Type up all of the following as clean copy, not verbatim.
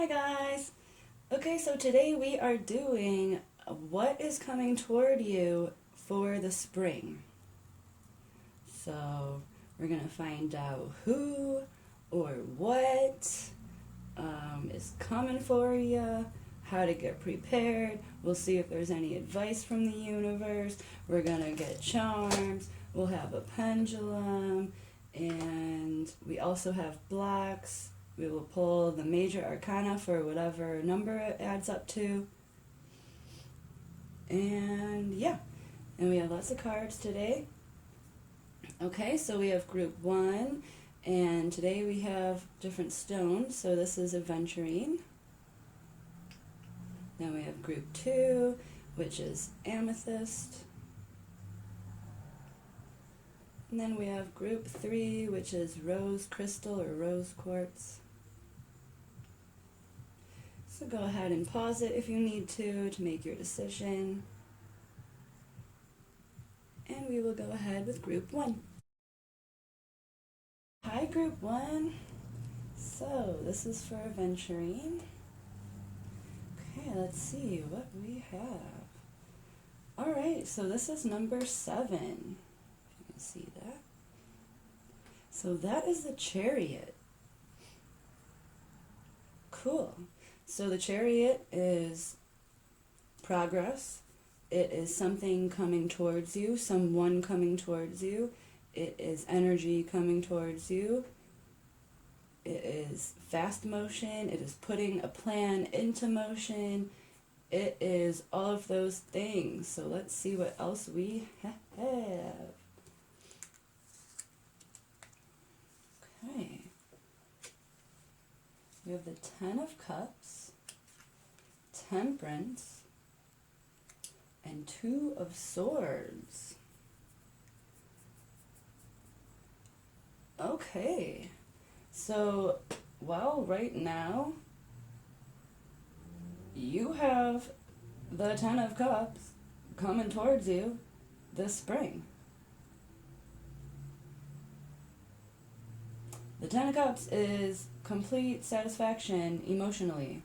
Hi guys! Okay, so today we are doing what is coming toward you for the spring. So we're going to find out who or what is coming for you, how to get prepared. We'll see if there's any advice from the universe. We're going to get charms. We'll have a pendulum. And we also have blocks. We will pull the major arcana for whatever number it adds up to. And yeah, and we have lots of cards today. Okay, so we have group 1, and today we have different stones. So this is aventurine. Then we have group 2, which is amethyst. And then we have group 3, which is rose crystal or rose quartz. So go ahead and pause it if you need to make your decision. And we will go ahead with group 1. Hi group 1. So this is for aventurine. Okay, let's see what we have. Alright, so this is number 7. If you can see that. So that is the chariot. Cool. So the chariot is progress. It is something coming towards you, someone coming towards you. It is energy coming towards you. It is fast motion. It is putting a plan into motion. It is all of those things. So let's see what else we have. Okay. We have the 10 of Cups, Temperance, and 2 of Swords. Okay, so, well, right now, you have the 10 of Cups coming towards you this spring. The 10 of Cups is complete satisfaction emotionally.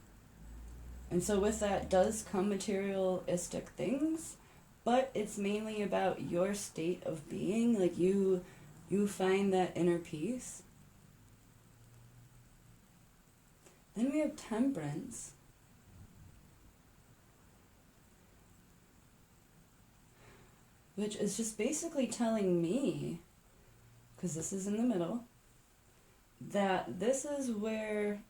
And so with that does come materialistic things, but it's mainly about your state of being. Like you find that inner peace. Then we have Temperance. Which is just basically telling me, because this is in the middle, that this is where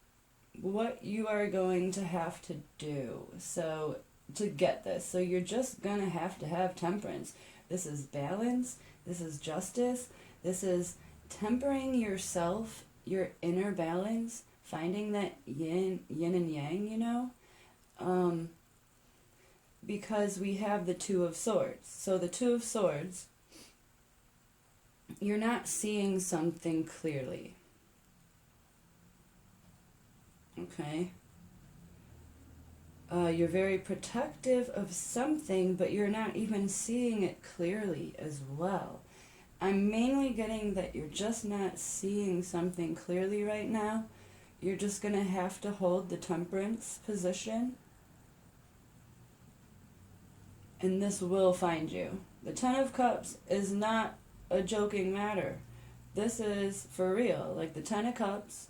what you are going to have to do so to get this. So you're just gonna have to have temperance. This is balance, this is justice, this is tempering yourself, your inner balance, finding that yin and yang, you know, because we have the 2 of Swords. So the 2 of Swords, you're not seeing something clearly. Okay. You're very protective of something, but you're not even seeing it clearly as well. I'm mainly getting that you're just not seeing something clearly right now. You're just going to have to hold the temperance position. And this will find you. The 10 of Cups is not a joking matter. This is for real. Like the 10 of Cups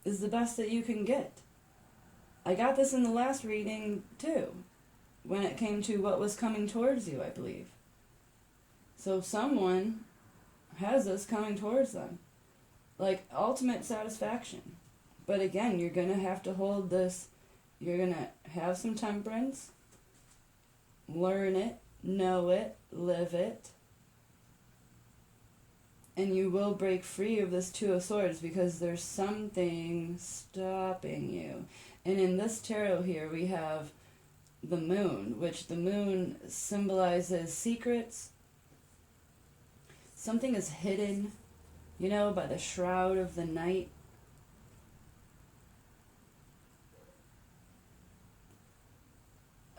is the best that you can get. I got this in the last reading too, when it came to what was coming towards you, I believe. So someone has this coming towards them. Like ultimate satisfaction. But again, you're going to have to hold this. You're going to have some temperance. Learn it, know it, live it. And you will break free of this 2 of Swords because there's something stopping you. And in this tarot here, we have the moon, which the moon symbolizes secrets. Something is hidden, you know, by the shroud of the night.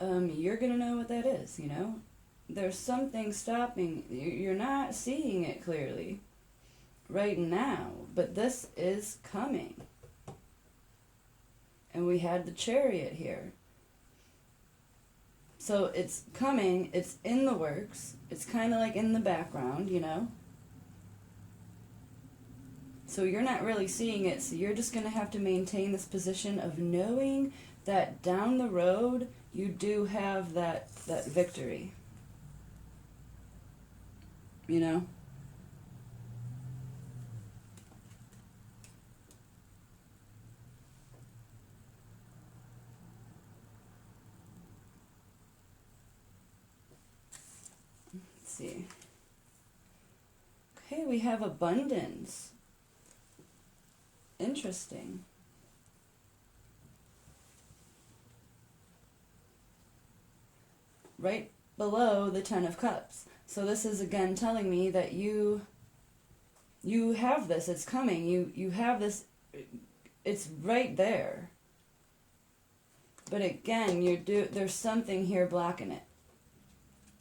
You're going to know what that is, you know. There's something stopping. You're not seeing it clearly right now, but this is coming. and we had the Chariot here. So it's coming, it's in the works, it's kind of like in the background, you know? So you're not really seeing it, so you're just going to have to maintain this position of knowing that down the road you do have that victory. You know? Let's see. Okay, we have abundance. Interesting. Right below the Ten of Cups. So this is again telling me that you have this, it's coming, you have this, it's right there. But again, there's something here blocking it.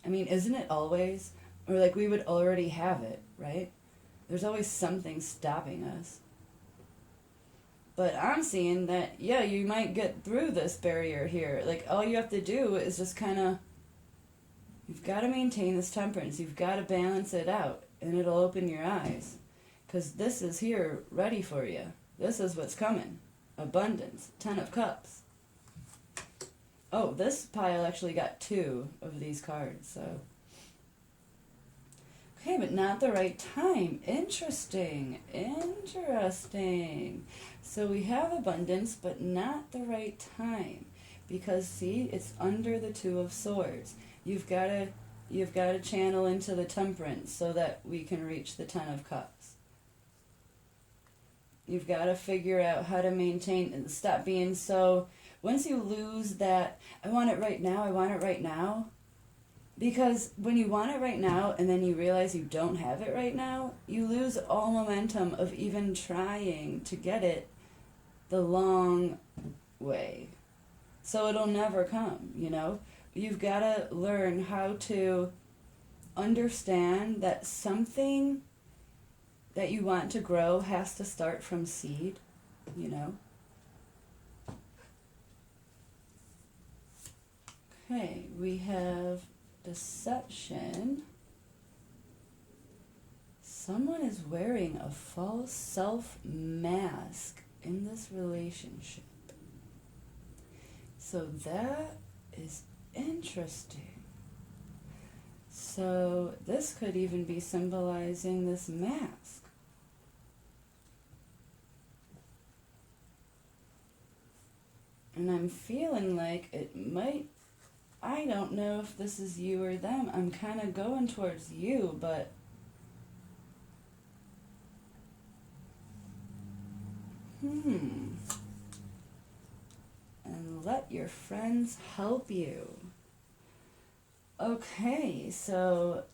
I mean, isn't it always? Or like we would already have it, right? There's always something stopping us. But I'm seeing that, yeah, you might get through this barrier here. Like, all you have to do is just kind of, you've got to maintain this temperance. You've got to balance it out, and it'll open your eyes. Because this is here ready for you. This is what's coming. Abundance. 10 of Cups. Oh, this pile actually got 2 of these cards, so. Okay, but not the right time. Interesting. Interesting. So we have abundance, but not the right time. Because, see, it's under the 2 of Swords. You've got to channel into the temperance so that we can reach the 10 of Cups. You've got to figure out how to maintain and stop being so... Once you lose that, I want it right now, because when you want it right now and then you realize you don't have it right now, you lose all momentum of even trying to get it the long way. So it'll never come, you know? You've got to learn how to understand that something that you want to grow has to start from seed, you know? Okay, we have deception. Someone is wearing a false self-mask in this relationship. So that is interesting. So this could even be symbolizing this mask. And I'm feeling like it might... I don't know if this is you or them. I'm kind of going towards you, but... And let your friends help you. Okay, so...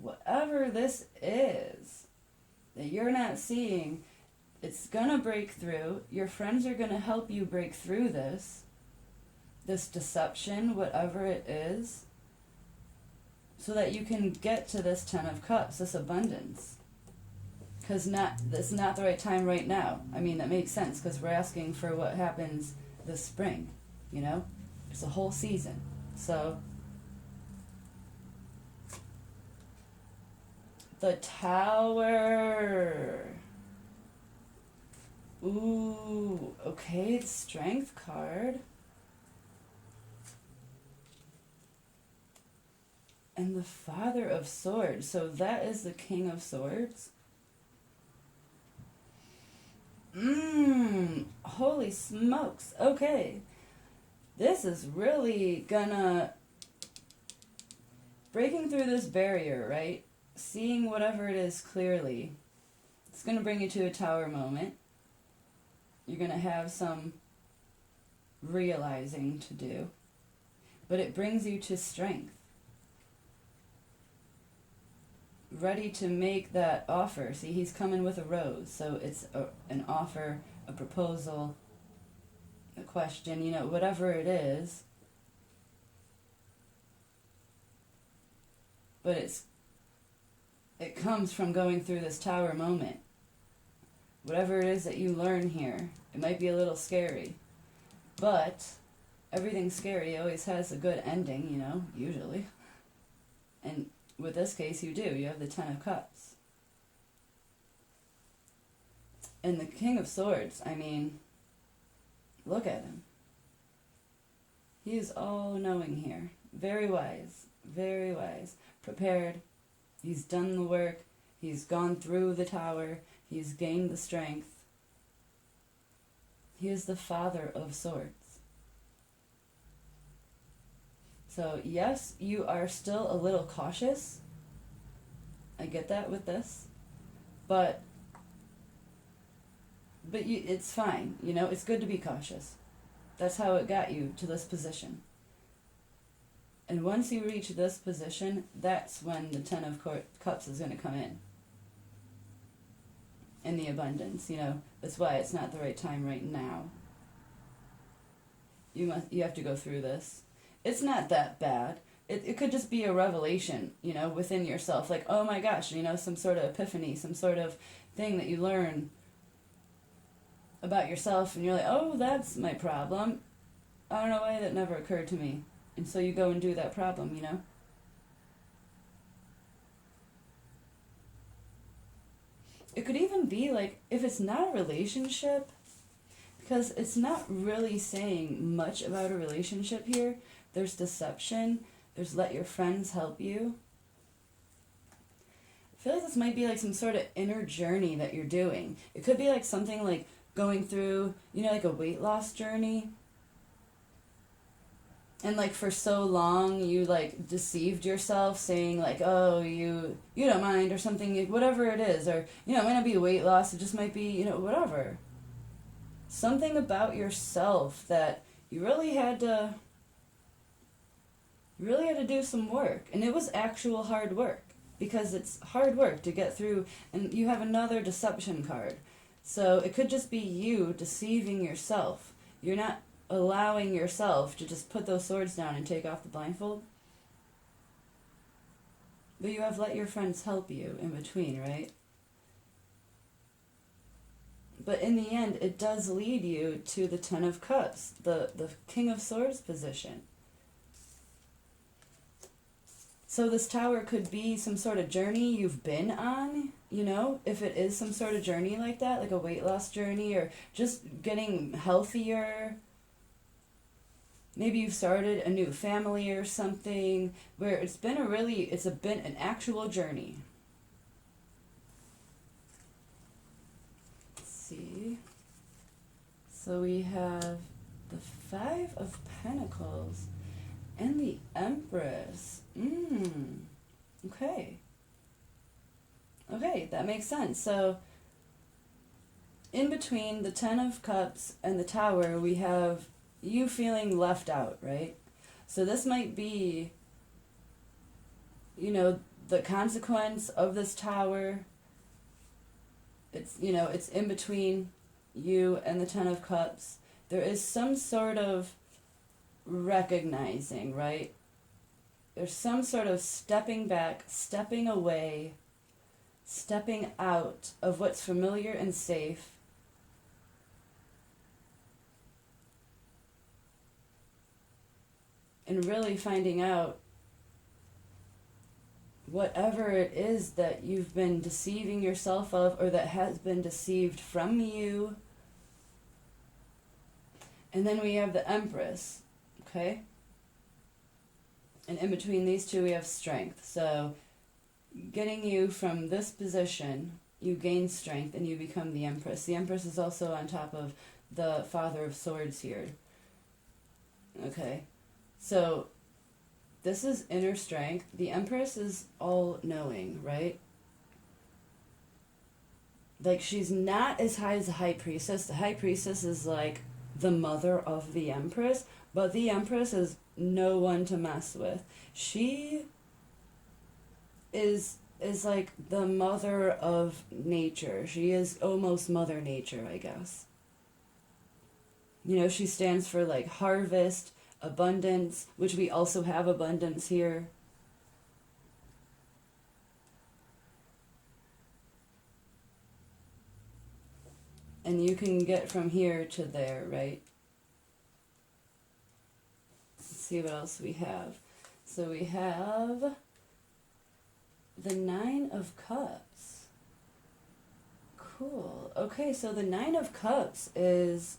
whatever this is that you're not seeing, it's gonna break through. Your friends are gonna help you break through this deception, whatever it is, so that you can get to this 10 of Cups, this abundance. Because it's not the right time right now. I mean, that makes sense, because we're asking for what happens this spring, you know? It's a whole season. So, the Tower. Ooh, okay, it's Strength card. And the Father of Swords. So that is the King of Swords. Holy smokes. Okay. This is really gonna... breaking through this barrier, right? Seeing whatever it is clearly. It's gonna bring you to a tower moment. You're gonna have some realizing to do. But it brings you to strength. Ready to make that offer. See, he's coming with a rose, so it's an offer, a proposal, a question, you know, whatever it is. But it comes from going through this tower moment. whatever it is that you learn here, it might be a little scary, but everything scary always has a good ending, you know, usually. And with this case, you do. You have the Ten of Cups. And the King of Swords, I mean, look at him. He is all-knowing here. Very wise. Very wise. Prepared. He's done the work. He's gone through the tower. He's gained the strength. He is the Father of Swords. So, yes, you are still a little cautious. I get that with this. But it's fine, you know, it's good to be cautious. That's how it got you to this position. And once you reach this position, that's when the Ten of Cups is going to come in. And the abundance, you know, that's why it's not the right time right now. You have to go through this. It's not that bad. It could just be a revelation, you know, within yourself. Like, oh my gosh, you know, some sort of epiphany, some sort of thing that you learn about yourself, and you're like, oh, that's my problem. I don't know why that never occurred to me. And so you go and do that problem, you know? It could even be like, if it's not a relationship, because it's not really saying much about a relationship here. There's deception. There's let your friends help you. I feel like this might be like some sort of inner journey that you're doing. It could be like something like going through, you know, like a weight loss journey. And like for so long you like deceived yourself saying like, oh, you don't mind or something, whatever it is. Or, you know, it might not be weight loss, it just might be, you know, whatever. Something about yourself that you really had to do some work. And it was actual hard work. Because it's hard work to get through. And you have another deception card. So it could just be you deceiving yourself. You're not allowing yourself to just put those swords down and take off the blindfold. But you have let your friends help you in between, right? But in the end, it does lead you to the Ten of Cups, the King of Swords position. So this tower could be some sort of journey you've been on, you know, if it is some sort of journey like that, like a weight loss journey or just getting healthier. Maybe you've started a new family or something where it's been an actual journey. Let's see. So we have the Five of Pentacles and the Empress. Okay. Okay, that makes sense. So, in between the Ten of Cups and the Tower, we have you feeling left out, right? So this might be, you know, the consequence of this Tower. It's, you know, it's in between you and the Ten of Cups. There is some sort of recognizing, right? There's some sort of stepping back, stepping away, stepping out of what's familiar and safe. And really finding out whatever it is that you've been deceiving yourself of or that has been deceived from you. And then we have the Empress, okay? And in between these two, we have strength. So getting you from this position, you gain strength and you become the Empress. The Empress is also on top of the Father of Swords here. Okay. So this is inner strength. The Empress is all-knowing, right? Like, she's not as high as the High Priestess. The High Priestess is like the mother of the Empress, but the Empress is no one to mess with. She is like the mother of nature. She is almost Mother Nature, I guess. You know, she stands for like harvest, abundance, which we also have abundance here. And you can get from here to there, right? Let's see what else we have. So we have the Nine of Cups. Cool. Okay, so the Nine of Cups is,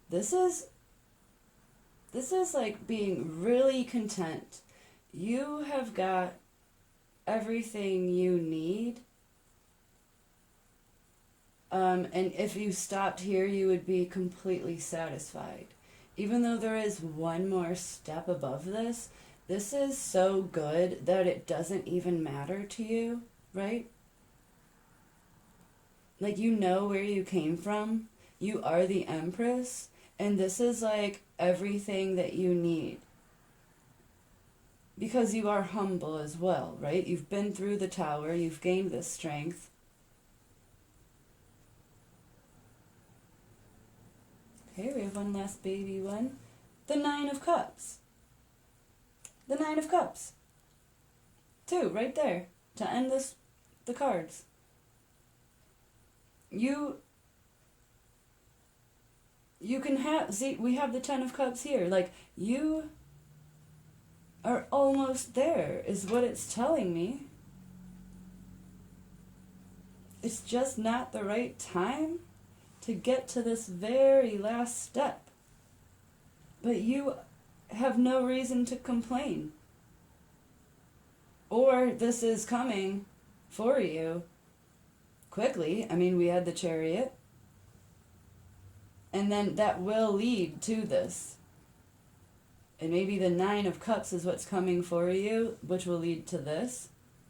this is like being really content. You have got everything you need. And if you stopped here, you would be completely satisfied. Even though there is one more step above this, this is so good that it doesn't even matter to you, right? Like, you know where you came from. You are the Empress. And this is like everything that you need. Because you are humble as well, right? You've been through the tower. You've gained this strength. Okay, we have one last baby one. The Nine of Cups. The Nine of Cups. Two, right there. To end the cards. You can have, see, we have the Ten of Cups here. Like, you are almost there, is what it's telling me. It's just not the right time to get to this very last step. But you have no reason to complain. Or this is coming for you quickly. I mean, we had the Chariot. And then that will lead to this. And maybe the Nine of Cups is what's coming for you, which will lead to this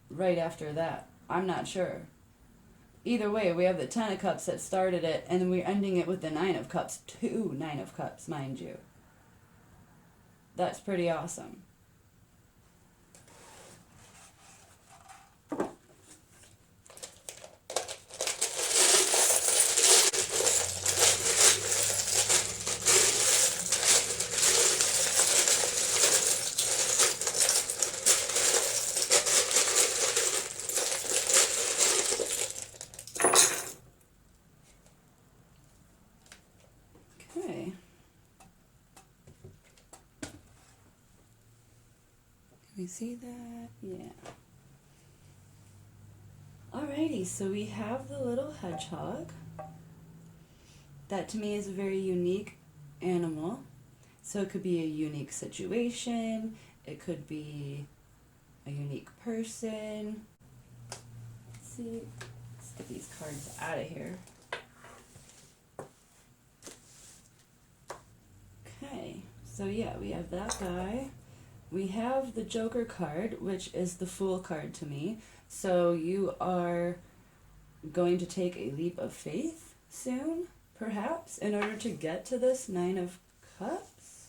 right after that. I'm not sure. Either way, we have the Ten of Cups that started it, and we're ending it with the Nine of Cups. 2 Nine of Cups, mind you. That's pretty awesome. Okay. Can we see that? Yeah. Alrighty, so we have the little hedgehog. That to me is a very unique animal. So it could be a unique situation, it could be a unique person. Let's see, let's get these cards out of here. Okay, so yeah, we have that guy. We have the Joker card, which is the Fool card to me. So you are going to take a leap of faith soon, perhaps, in order to get to this Nine of Cups.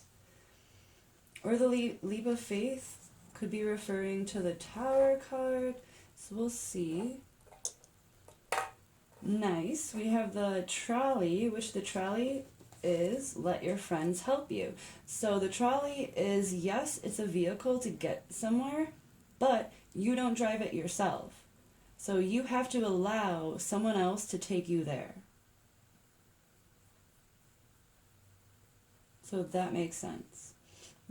Or the leap of faith could be referring to the Tower card. So we'll see. Nice. We have the trolley, which the trolley is let your friends help you. So the trolley is, yes, it's a vehicle to get somewhere, but you don't drive it yourself. So you have to allow someone else to take you there. So that makes sense.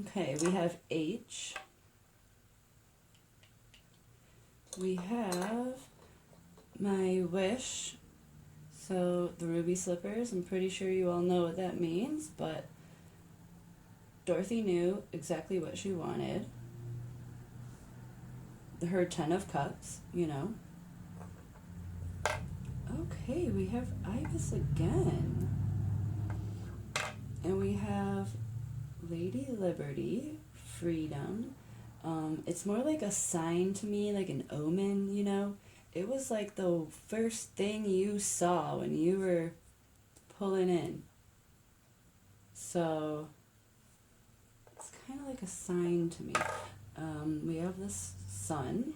Okay, we have H. We have my wish. So the ruby slippers, I'm pretty sure you all know what that means, but Dorothy knew exactly what she wanted. Her 10 of cups, you know. Okay, we have Ibis again. And we have Lady Liberty, freedom. It's more like a sign to me, like an omen, you know. It was like the first thing you saw when you were pulling in. So it's kind of like a sign to me. We have this sun,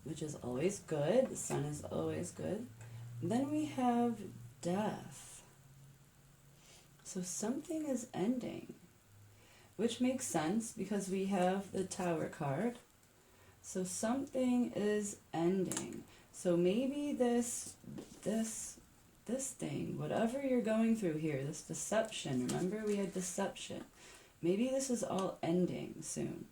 which is always good. The sun is always good. And then we have death. So something is ending, which makes sense because we have the Tower card. So something is ending. So maybe this thing, whatever you're going through here, this deception, remember we had deception. Maybe this is all ending soon.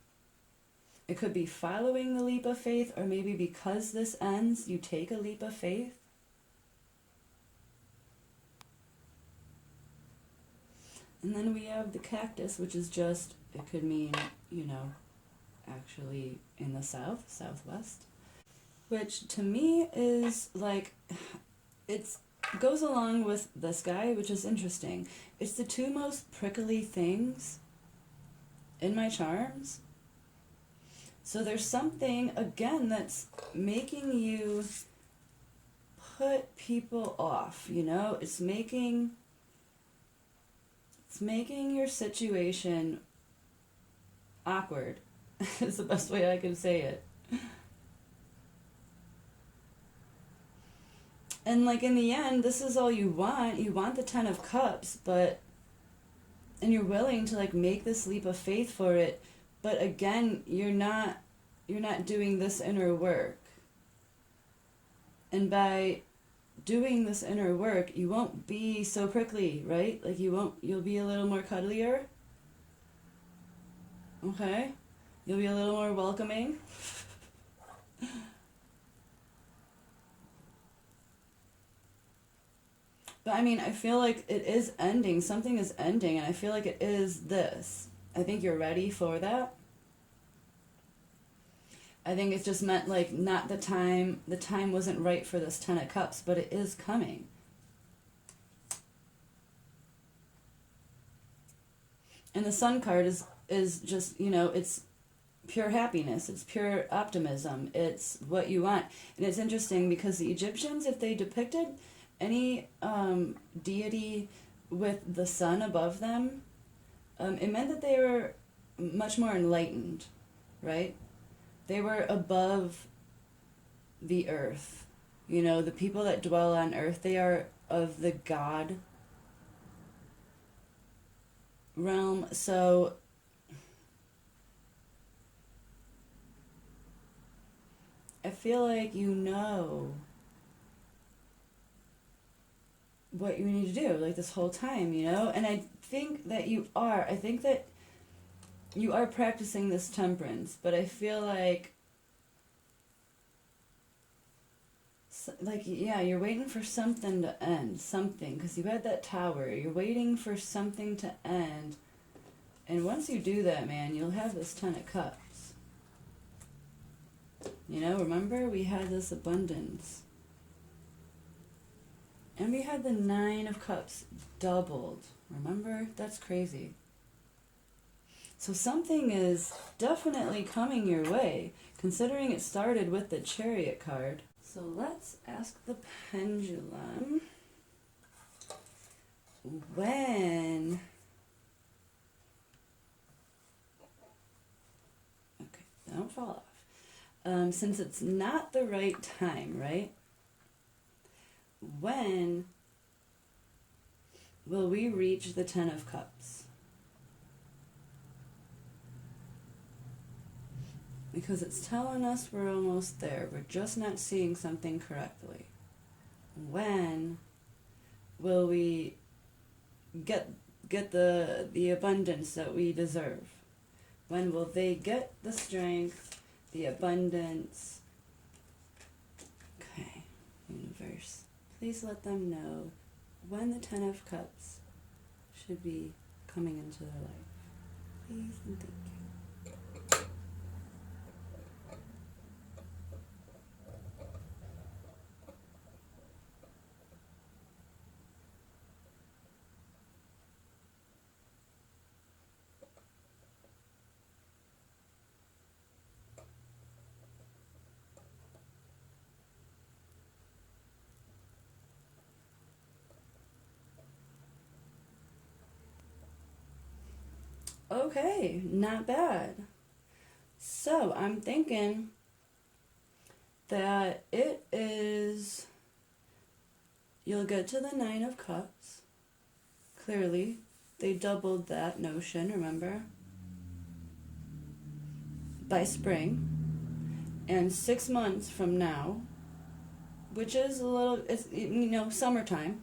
It could be following the leap of faith, or maybe because this ends, you take a leap of faith. And then we have the cactus, which is just, it could mean, actually in the south, southwest. Which to me is like, it goes along with this guy, which is interesting. It's the two most prickly things in my charms. So there's something, again, that's making you put people off, It's making your situation awkward, is the best way I can say it. And like in the end, this is all you want. You want the 10 of Cups, and you're willing to like make this leap of faith for it. But again, you're not doing this inner work. And by doing this inner work, you won't be so prickly, right? Like you'll be a little more cuddlier. Okay? You'll be a little more welcoming. But I mean, I feel like it is ending. Something is ending, and I feel like it is this. I think you're ready for that. I think it's just meant like not the time wasn't right for this 10 of Cups, but it is coming. And the Sun card is just, it's pure happiness, it's pure optimism, it's what you want. And it's interesting because the Egyptians, if they depicted any deity with the sun above them, it meant that they were much more enlightened, right? They were above the earth. The people that dwell on earth, they are of the God realm. So I feel like what you need to do, like this whole time, And I think that you are. I think that you are practicing this temperance, but I feel like you're waiting for something to end, because you had that Tower. You're waiting for something to end, and once you do that, man, you'll have this 10 of Cups. Remember we had this abundance. And we had the 9 of Cups doubled. Remember? That's crazy. So something is definitely coming your way, considering it started with the Chariot card. So let's ask the Pendulum when... Okay, don't fall off. Since it's not the right time, right? When will we reach the 10 of Cups? Because it's telling us we're almost there. We're just not seeing something correctly. When will we get the abundance that we deserve? When will they get the strength, the abundance? Okay, universe, please let them know when the 10 of Cups should be coming into their life. Please and thank you. Okay, not bad. So I'm thinking that it is, you'll get to the 9 of Cups. Clearly, they doubled that notion, remember? By spring. And 6 months from now, which is a little, it's, you know, summertime.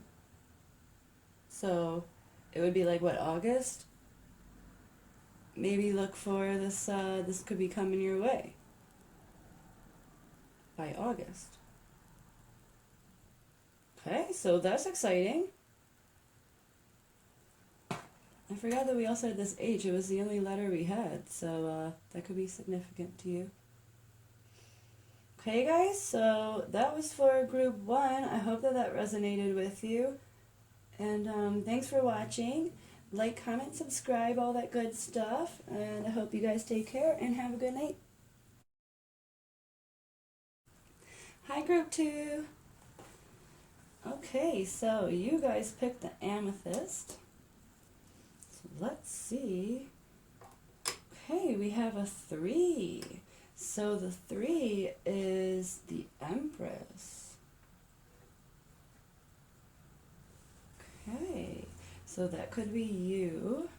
So it would be like, what, August? Maybe look for this, this could be coming your way by August. Okay, so that's exciting. I forgot that we also had this H. It was the only letter we had, so that could be significant to you. Okay, guys, so that was for group 1. I hope that that resonated with you. And thanks for watching. Like, comment, subscribe, all that good stuff. And I hope you guys take care and have a good night. Hi, group 2. Okay, so you guys picked the amethyst. So let's see. Okay, we have a 3. So the 3 is the Empress. Okay, so that could be you,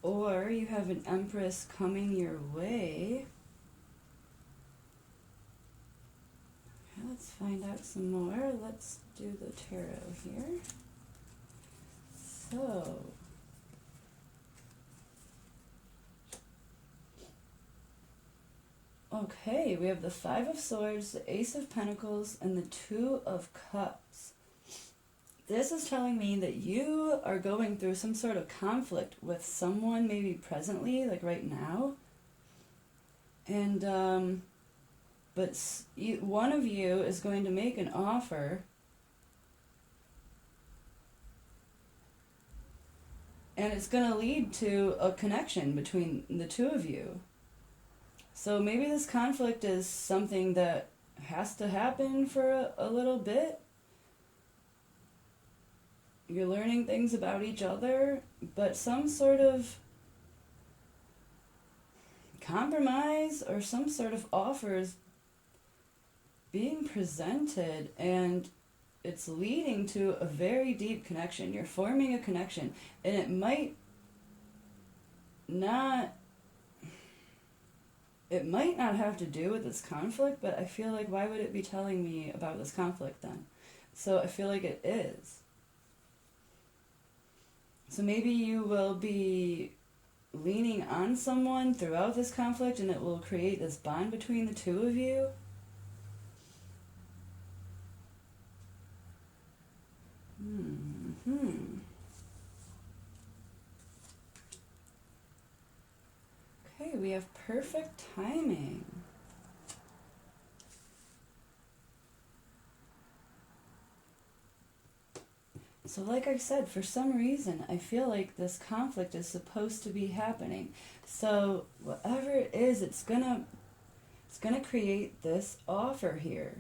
or you have an Empress coming your way. Okay, let's find out some more. Let's do the tarot here. So, okay, we have the 5 of Swords, the Ace of Pentacles, and the 2 of Cups. This is telling me that you are going through some sort of conflict with someone, maybe presently, like right now. And, but one of you is going to make an offer, and it's going to lead to a connection between the two of you. So maybe this conflict is something that has to happen for a little bit. You're learning things about each other, but some sort of compromise or some sort of offer is being presented, and it's leading to a very deep connection. You're forming a connection, and it might not have to do with this conflict, but I feel like, why would it be telling me about this conflict then? So I feel like it is. So maybe you will be leaning on someone throughout this conflict, and it will create this bond between the two of you. Okay, we have perfect timing. So like I said, for some reason, I feel like this conflict is supposed to be happening. So whatever it is, it's gonna create this offer here.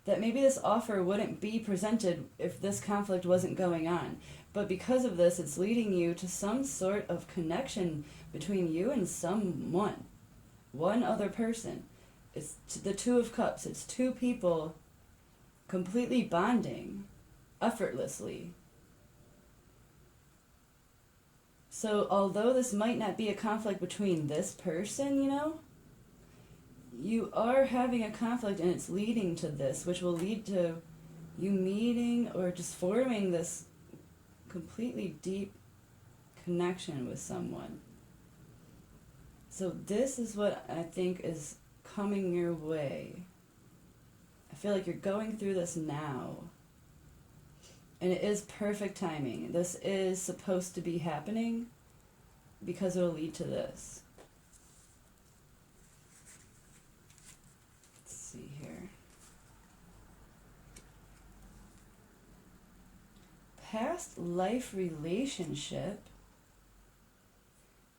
That maybe this offer wouldn't be presented if this conflict wasn't going on. But because of this, it's leading you to some sort of connection between you and someone. One other person. It's the 2 of Cups. It's 2 people completely bonding effortlessly. So although this might not be a conflict between this person, you know, you are having a conflict, and it's leading to this, which will lead to you meeting or just forming this completely deep connection with someone. So this is what I think is coming your way. I feel like you're going through this now. And it is perfect timing. This is supposed to be happening because it'll lead to this. Let's see here. Past life relationship.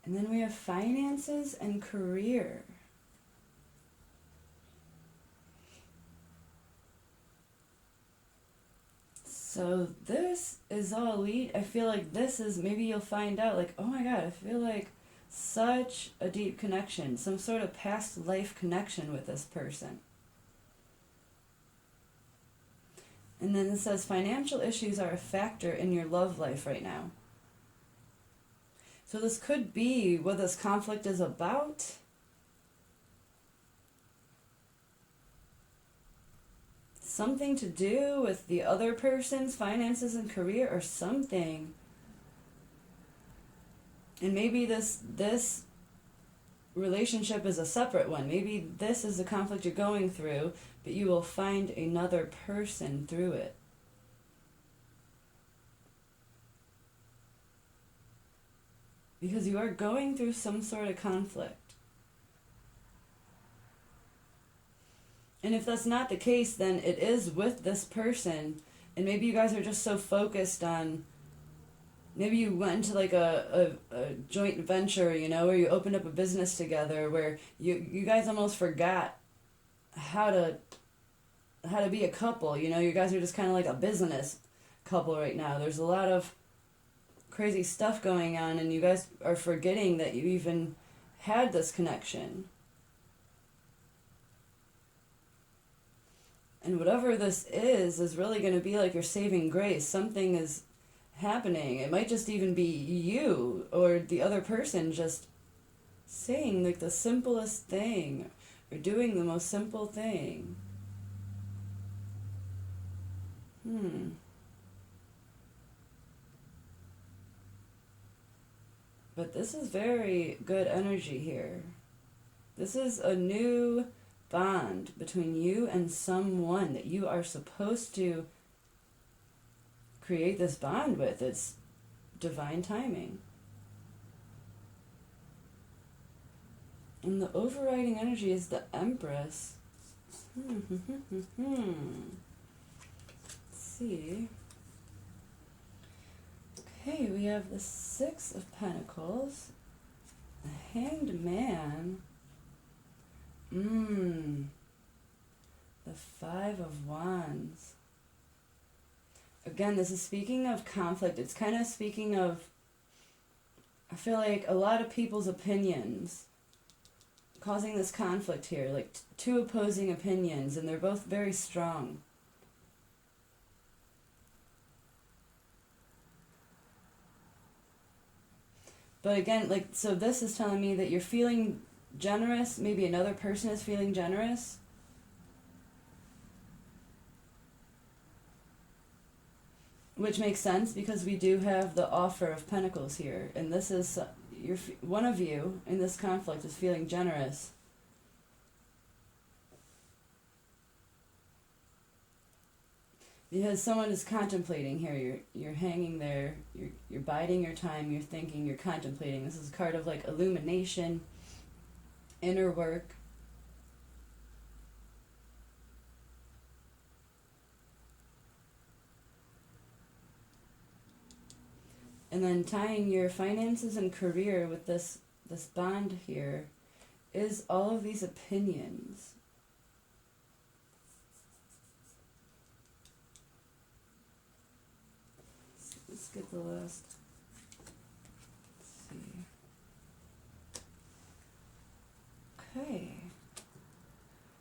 And then we have finances and career. So this is all I feel like this is, maybe you'll find out, like, oh my god, I feel like such a deep connection, some sort of past life connection with this person. And then it says financial issues are a factor in your love life right now. So this could be what this conflict is about. something to do with the other person's finances and career or something. And maybe this relationship is a separate one. Maybe this is the conflict you're going through, but you will find another person through it. Because you are going through some sort of conflict. And if that's not the case, then it is with this person. And maybe you guys are just so focused on, maybe you went into like a joint venture, you know, or you opened up a business together where you guys almost forgot how to be a couple. You know, you guys are just kind of like a business couple right now. There's a lot of crazy stuff going on, and you guys are forgetting that you even had this connection. And whatever this is really going to be like your saving grace. Something is happening. It might just even be you or the other person just saying like the simplest thing or doing the most simple thing. But this is very good energy here. This is a new bond between you and someone that you are supposed to create this bond with. It's divine timing. And the overriding energy is the Empress. Let's see. Okay, we have the Six of Pentacles, the Hanged Man, the Five of Wands. Again, this is speaking of conflict. It's kind of speaking of, I feel like a lot of people's opinions causing this conflict here, like two opposing opinions, and they're both very strong. But again, like, so this is telling me that you're feeling generous. Maybe another person is feeling generous. Which makes sense because we do have the Offer of Pentacles here. And this is, one of you in this conflict is feeling generous. Because someone is contemplating here. You're hanging there, you're biding your time, you're thinking, you're contemplating. This is a card of like illumination, inner work. And then tying your finances and career with this bond here is all of these opinions. Let's get the last. Let's see. Okay.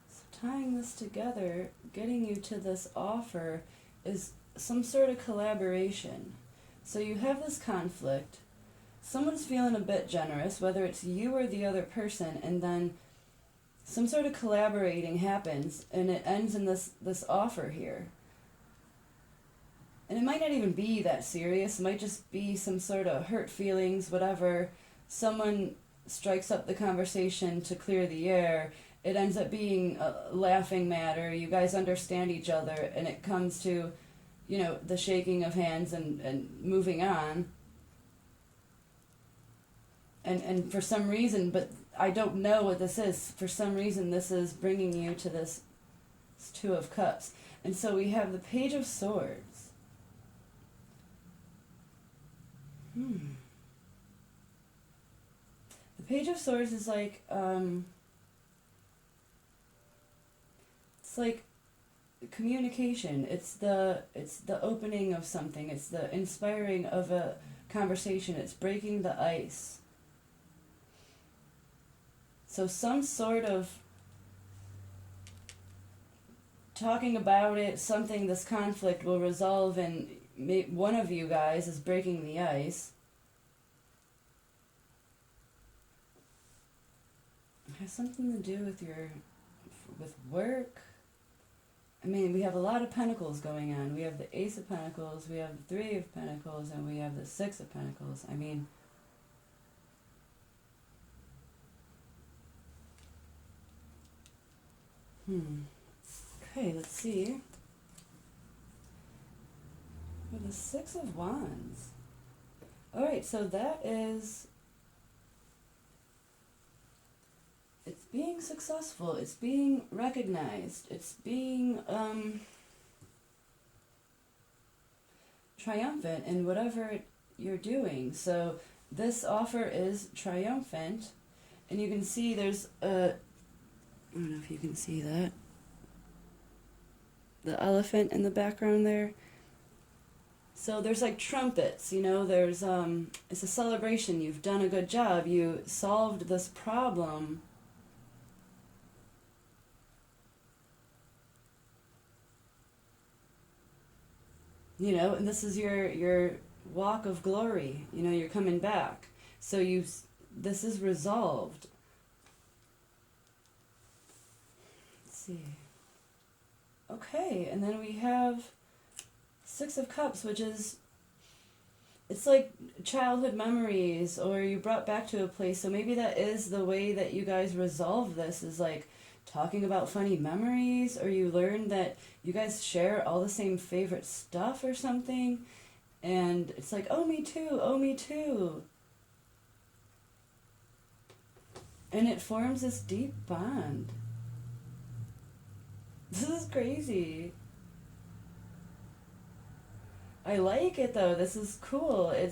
So tying this together, getting you to this offer is some sort of collaboration. So you have this conflict. Someone's feeling a bit generous, whether it's you or the other person, and then some sort of collaborating happens, and it ends in this offer here. And it might not even be that serious. It might just be some sort of hurt feelings, whatever. Someone strikes up the conversation to clear the air. It ends up being a laughing matter. You guys understand each other, and it comes to, you know, the shaking of hands and moving on. And for some reason, but I don't know what this is, for some reason this is bringing you to this Two of Cups. And so we have the Page of Swords. The Page of Swords is like, it's like communication. It's the opening of something. It's the inspiring of a conversation. It's breaking the ice. So some sort of talking about it, something, this conflict will resolve, and one of you guys is breaking the ice. It has something to do with with work I mean, we have a lot of pentacles going on. We have the Ace of Pentacles, we have the Three of Pentacles, and we have the Six of Pentacles. I mean, okay, let's see. With the Six of Wands. Alright, so that is... It's being successful. It's being recognized. It's being triumphant in whatever you're doing. So this offer is triumphant. And you can see there's a... I don't know if you can see that. The elephant in the background there. So there's like trumpets, you know, there's, it's a celebration. You've done a good job. You solved this problem. You know, and this is your walk of glory. You know, you're coming back. So this is resolved. Let's see. Okay, and then we have Six of Cups, which is, it's like childhood memories, or you brought back to a place. So maybe that is the way that you guys resolve this, is like talking about funny memories, or you learn that you guys share all the same favorite stuff or something, and it's like, oh, me too, oh, me too. And it forms this deep bond. This is crazy. I like it though, this is cool. I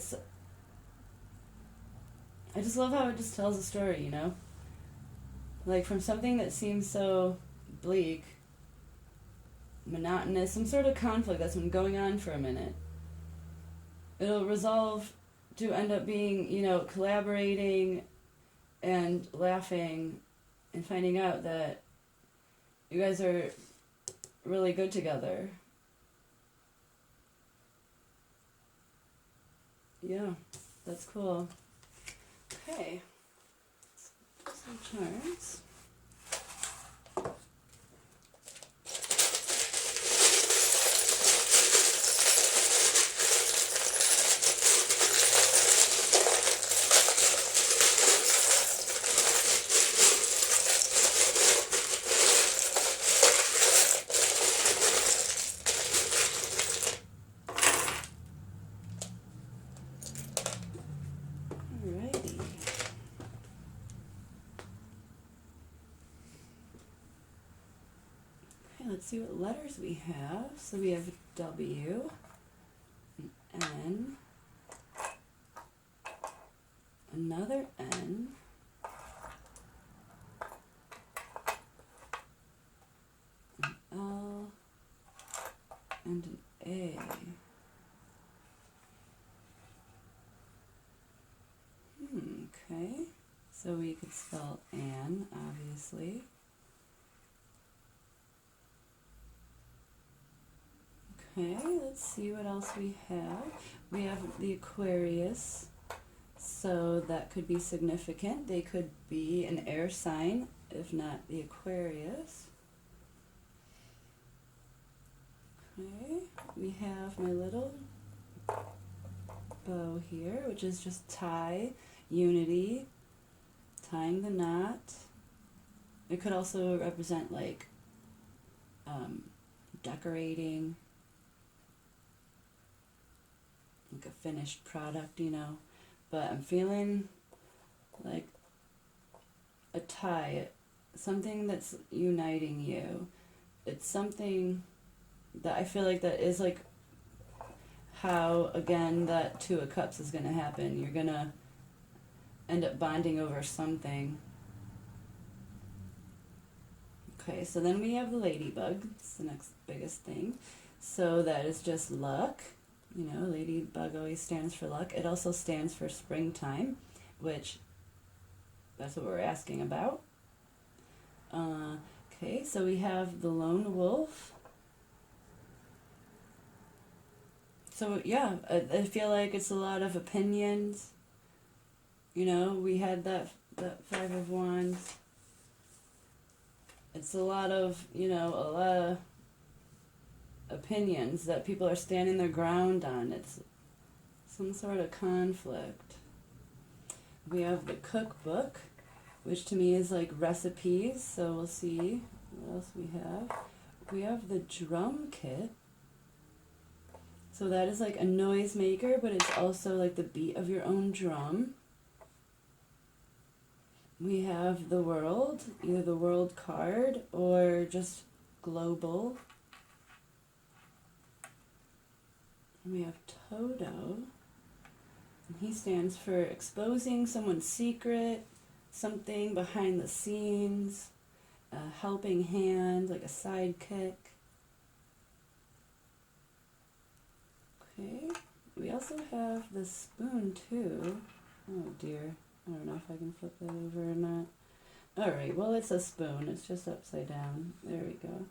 just love how it just tells a story, you know? Like from something that seems so bleak, monotonous, some sort of conflict that's been going on for a minute. It'll resolve to end up being, you know, collaborating and laughing and finding out that you guys are really good together. Yeah, that's cool. Okay. Some charms. Alrighty. Okay, let's see what letters we have. So we have W, an N, another N, an L, and an A. Okay, so we could spell Anne, obviously. Okay, let's see what else we have. We have the Aquarius, so that could be significant. They could be an air sign, if not the Aquarius. Okay, we have my little bow here, which is just tie, unity, tying the knot. It could also represent like decorating, like a finished product, you know. But I'm feeling like a tie, something that's uniting you. It's something that I feel like that is like how, again, that Two of Cups is going to happen. You're going to end up bonding over something. Okay, so then we have the ladybug. It's the next biggest thing. So that is just luck. You know, ladybug always stands for luck. It also stands for springtime, which that's what we're asking about. Okay, so we have the lone wolf. So yeah, I feel like it's a lot of opinions. You know, we had that Five of Wands. It's a lot of, you know, a lot of opinions that people are standing their ground on. It's some sort of conflict. We have the cookbook, which to me is like recipes, so we'll see what else we have. We have the drum kit. So that is like a noise maker, but it's also like the beat of your own drum. We have the world, either the world card or just global. We have Toto. And he stands for exposing someone's secret, something behind the scenes, a helping hand, like a sidekick. Okay, we also have the spoon too. Oh dear, I don't know if I can flip that over or not. Alright, well it's a spoon, it's just upside down. There we go.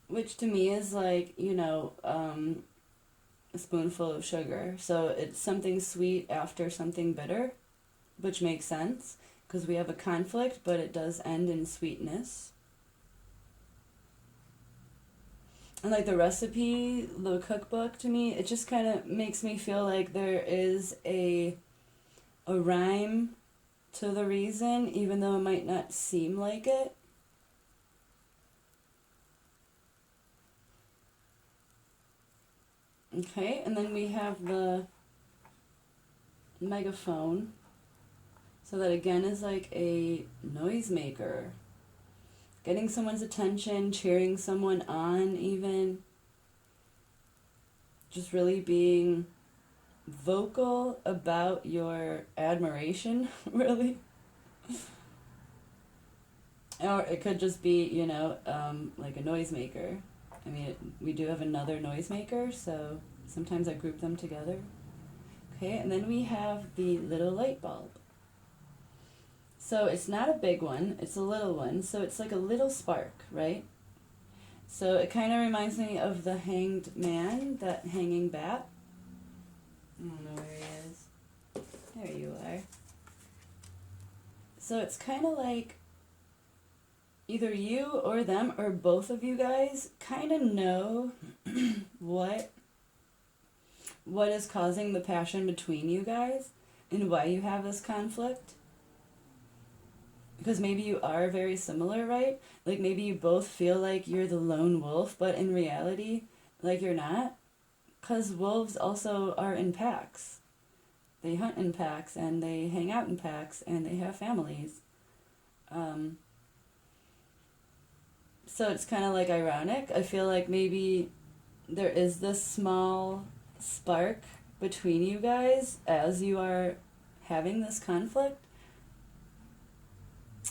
Which to me is like, you know, a spoonful of sugar. So it's something sweet after something bitter, which makes sense because we have a conflict, but it does end in sweetness. And like the recipe, the cookbook, to me, it just kind of makes me feel like there is a rhyme to the reason, even though it might not seem like it. Okay, and then we have the megaphone. So that again is like a noisemaker. Getting someone's attention, cheering someone on even. Just really being vocal about your admiration, really. Or it could just be, you know, like a noisemaker. I mean, we do have another noisemaker, so sometimes I group them together. Okay, and then we have the little light bulb. So it's not a big one, it's a little one, so it's like a little spark, right? So it kind of reminds me of the hanged man, that hanging bat. I don't know where he is. There you are. So it's kind of like either you or them or both of you guys kind of know what is causing the passion between you guys and why you have this conflict. Because maybe you are very similar, right? Like maybe you both feel like you're the lone wolf, but in reality, like you're not. Because wolves also are in packs. They hunt in packs and they hang out in packs and they have families. So it's kind of like ironic. I feel like maybe there is this small spark between you guys as you are having this conflict.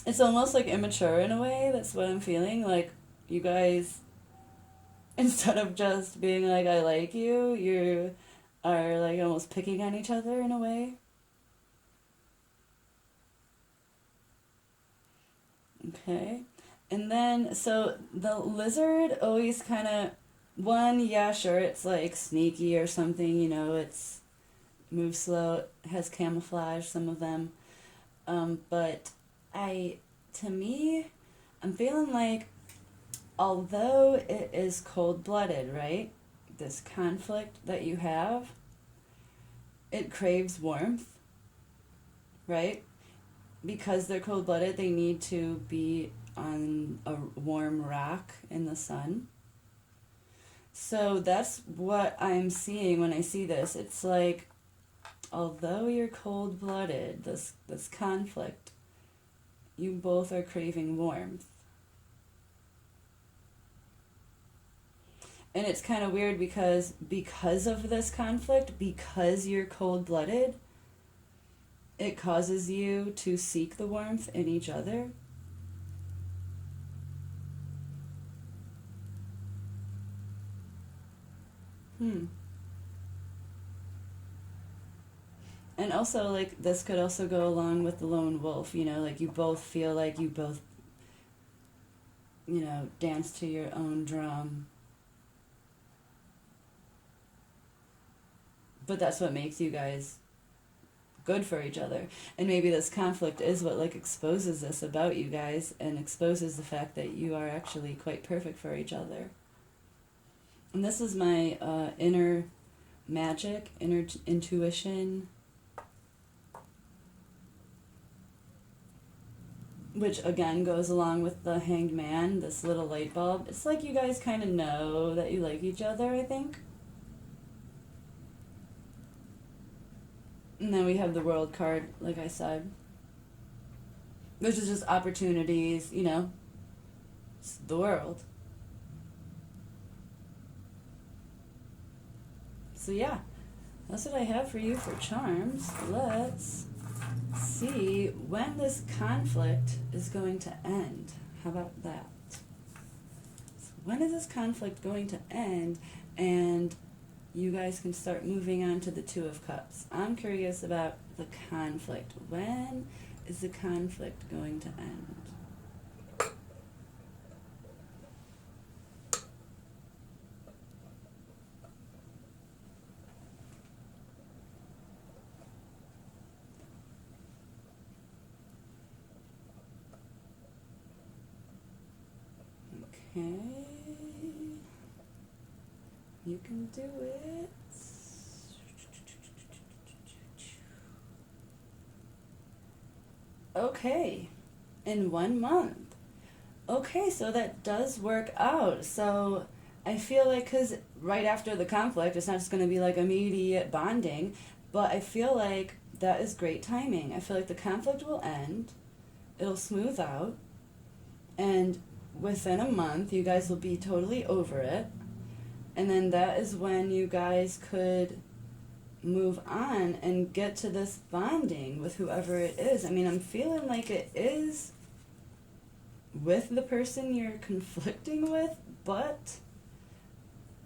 It's almost like immature in a way. That's what I'm feeling. Like you guys, instead of just being like, I like you, you are like almost picking on each other in a way. Okay. And then, so the lizard always kind of, yeah, sure, it's like sneaky or something, you know, it's moves slow, has camouflage, some of them. But to me, I'm feeling like, although it is cold-blooded, right? This conflict that you have, it craves warmth, right? Because they're cold-blooded, they need to be on a warm rock in the sun. So that's what I'm seeing when I see this. It's like, although you're cold-blooded, this conflict, you both are craving warmth. And it's kind of weird because of this conflict, because you're cold-blooded, it causes you to seek the warmth in each other. And also, like, this could also go along with the lone wolf, you know, like you both feel like you both, you know, dance to your own drum. But that's what makes you guys good for each other. And maybe this conflict is what like exposes this about you guys and exposes the fact that you are actually quite perfect for each other. And this is my inner magic, inner intuition, which again goes along with the Hanged Man, this little light bulb. It's like you guys kind of know that you like each other, I think. And then we have the World card, like I said, which is just opportunities, you know, it's the world. So yeah, that's what I have for you for charms. Let's see when this conflict is going to end. How about that? So when is this conflict going to end? And you guys can start moving on to the Two of Cups. I'm curious about the conflict. When is the conflict going to end? Okay. You can do it. Okay. In 1 month. Okay, so that does work out. So I feel like, because right after the conflict, it's not just going to be like immediate bonding, but I feel like that is great timing. I feel like the conflict will end, it'll smooth out, and within a month, you guys will be totally over it. And then that is when you guys could move on and get to this bonding with whoever it is. I mean, I'm feeling like it is with the person you're conflicting with, but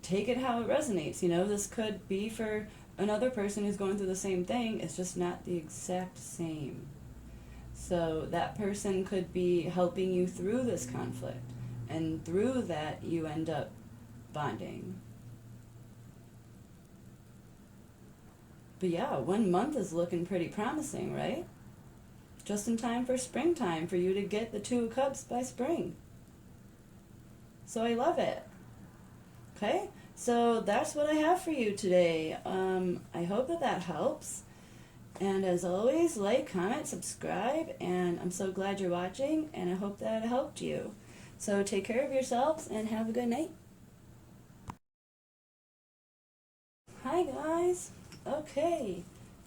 take it how it resonates. You know, this could be for another person who's going through the same thing. It's just not the exact same. So that person could be helping you through this conflict, and through that you end up bonding. But yeah, 1 month is looking pretty promising, right? Just in time for springtime, for you to get the Two of Cups by spring. So I love it. Okay, so that's what I have for you today. I hope that helps. And as always, like, comment, subscribe, and I'm so glad you're watching, and I hope that helped you. So take care of yourselves, and have a good night. Hi guys. Okay,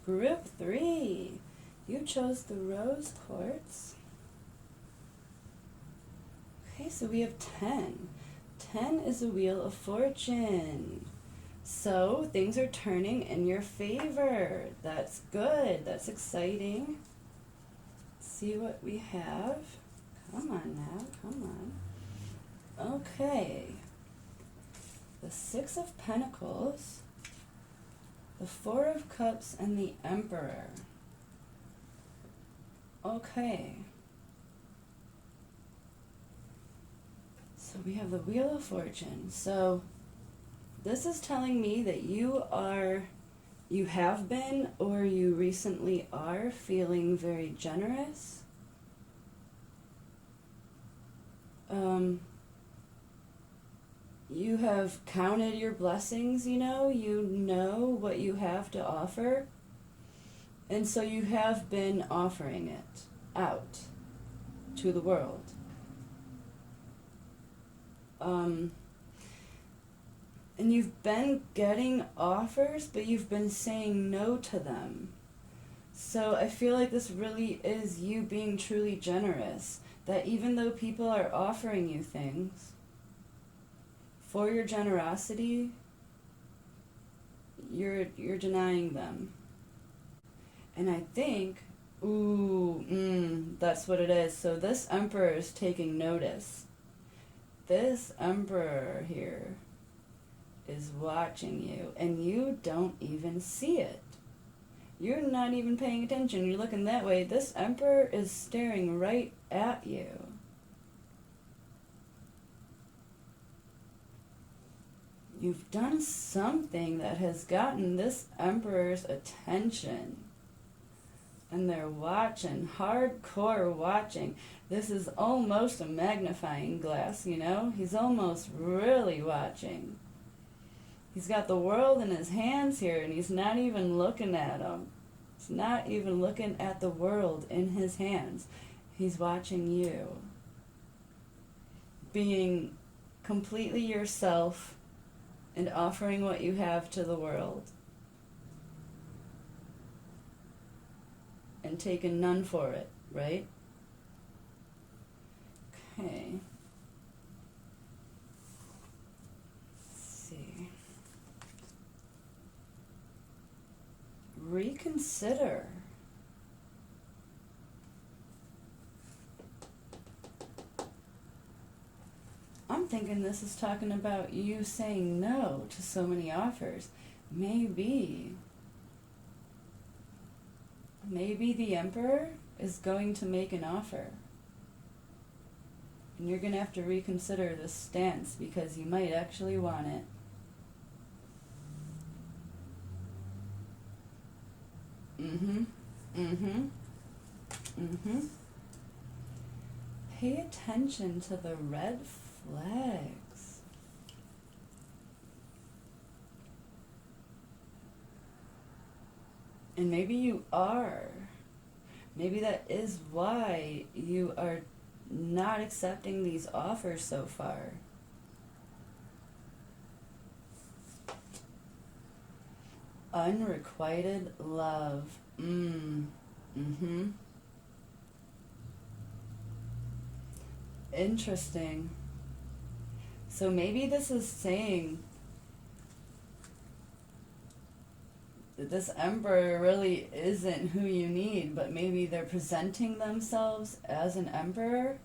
group 3. You chose the rose quartz. Okay, so we have 10. 10 is the Wheel of Fortune. So things are turning in your favor. That's good. That's exciting. Let's see what we have. Come on now. Come on. Okay. The Six of Pentacles, the Four of Cups, and the Emperor. Okay. So we have the Wheel of Fortune. So this is telling me that you have been, or you recently are feeling very generous. You have counted your blessings, you know what you have to offer. And so you have been offering it out to the world. And you've been getting offers, but you've been saying no to them. So I feel like this really is you being truly generous. That even though people are offering you things, for your generosity, you're denying them. And I think, that's what it is. So this Emperor is taking notice. This Emperor here is watching you, and you don't even see it. You're not even paying attention. You're looking that way. This Emperor is staring right at you. You've done something that has gotten this Emperor's attention. And they're watching, hardcore watching. This is almost a magnifying glass, you know? He's almost really watching. He's got the world in his hands here, and he's not even looking at them. He's not even looking at the world in his hands. He's watching you. Being completely yourself and offering what you have to the world. And taking none for it, right? Okay. Let's see. Reconsider. I'm thinking this is talking about you saying no to so many offers. Maybe the Emperor is going to make an offer. And you're going to have to reconsider this stance because you might actually want it. Pay attention to the red flags. And maybe you are. Maybe that is why you are not accepting these offers so far. Unrequited love. Interesting. So maybe this is saying that this emperor really isn't who you need, but maybe they're presenting themselves as an emperor.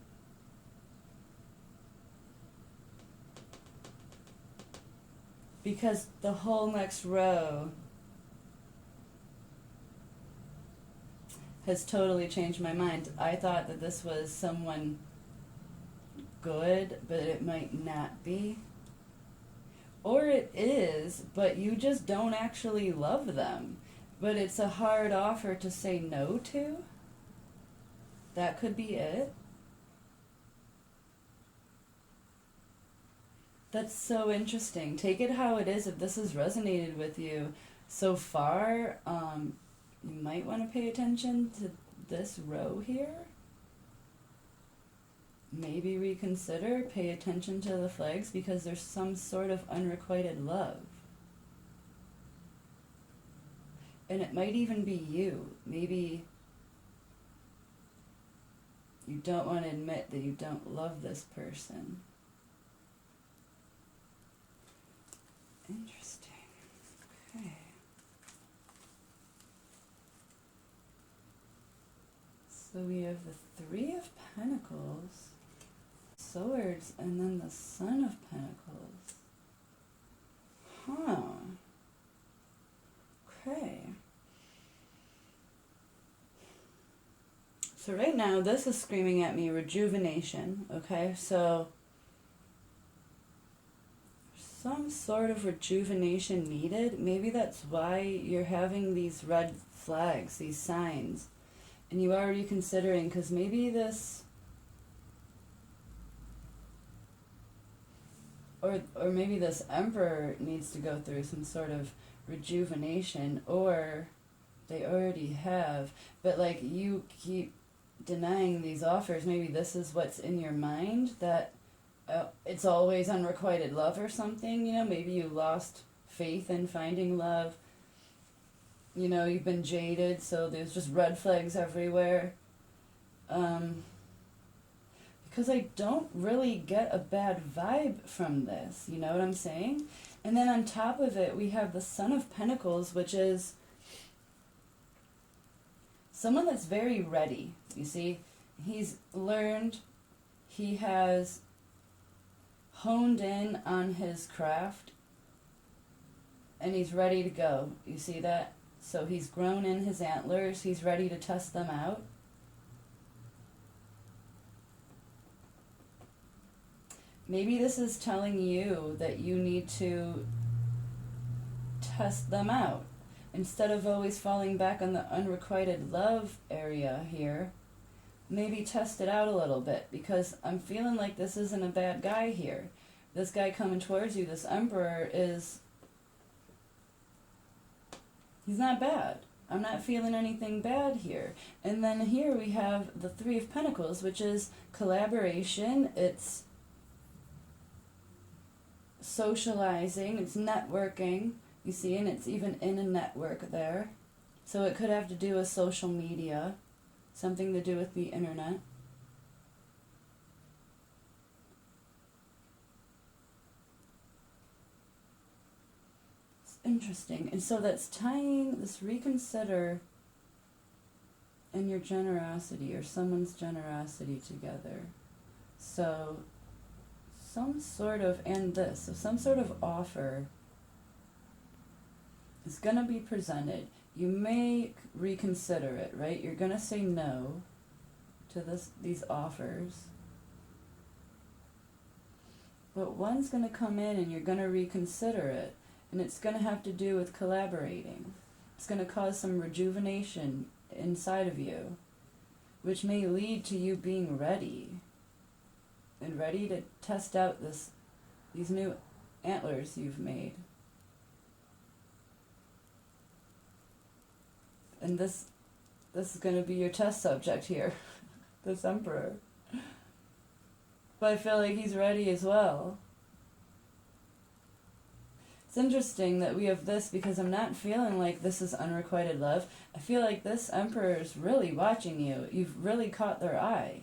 Because the whole next row has totally changed my mind. I thought that this was someone good, but it might not be. Or it is, but you just don't actually love them. But it's a hard offer to say no to. That could be it. That's so interesting. Take it how it is. If this has resonated with you so far, you might want to pay attention to this row here. Maybe reconsider, pay attention to the flags because there's some sort of unrequited love. And it might even be you. Maybe you don't want to admit that you don't love this person. Interesting. Okay. So we have the Three of Pentacles, Swords, and then the Son of Pentacles. Huh. Okay. So right now, this is screaming at me rejuvenation, okay? So some sort of rejuvenation needed. Maybe that's why you're having these red flags, these signs. And you are reconsidering, because maybe this, or maybe this emperor needs to go through some sort of rejuvenation, or they already have, but like you keep denying these offers. Maybe this is what's in your mind, that it's always unrequited love or something, you know. Maybe you lost faith in finding love. You know, you've been jaded, so there's just red flags everywhere. Because I don't really get a bad vibe from this, you know what I'm saying? And then on top of it, we have the Son of Pentacles, which is someone that's very ready, you see? He's learned, he has honed in on his craft, and he's ready to go. You see that? So he's grown in his antlers, he's ready to test them out. Maybe this is telling you that you need to test them out. instead of always falling back on the unrequited love area here, maybe test it out a little bit, because I'm feeling like this isn't a bad guy here. This guy coming towards you, this Emperor, he's not bad. I'm not feeling anything bad here. And then here we have the Three of Pentacles, which is collaboration, it's socializing, it's networking, you see, and it's even in a network there. So it could have to do with social media, something to do with the internet. It's interesting. And so that's tying this reconsider and your generosity, or someone's generosity, together. So some sort of, and this, so some sort of offer is going to be presented. You may reconsider it, right? You're going to say no to these offers. But one's going to come in and you're going to reconsider it. And it's going to have to do with collaborating. It's going to cause some rejuvenation inside of you, which may lead to you being ready. And ready to test out these new antlers you've made. And this is going to be your test subject here, this Emperor. But I feel like he's ready as well. It's interesting that we have this, because I'm not feeling like this is unrequited love. I feel like this Emperor is really watching you. You've really caught their eye.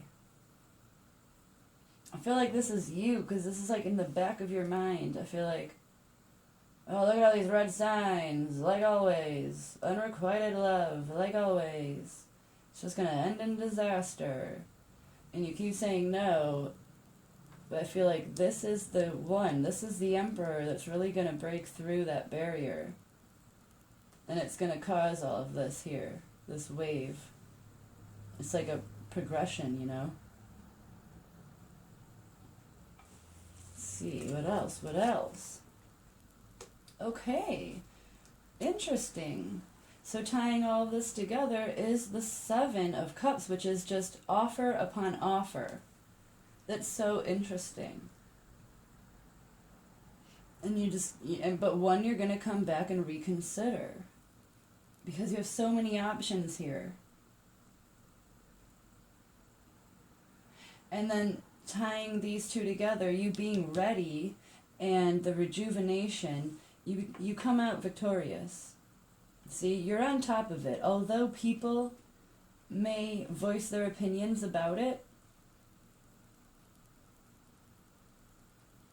I feel like this is you, because this is like in the back of your mind. I feel like, oh, look at all these red signs, like always. Unrequited love, like always. It's just going to end in disaster. And you keep saying no, but I feel like this is the one, this is the Emperor that's really going to break through that barrier. And it's going to cause all of this here, this wave. It's like a progression, you know? See, what else? Okay, interesting. So tying all of this together is the Seven of Cups, which is just offer upon offer. That's so interesting. And but one, you're going to come back and reconsider, because you have so many options here. And then tying these two together, you being ready and the rejuvenation, you come out victorious. See, you're on top of it. Although people may voice their opinions about it,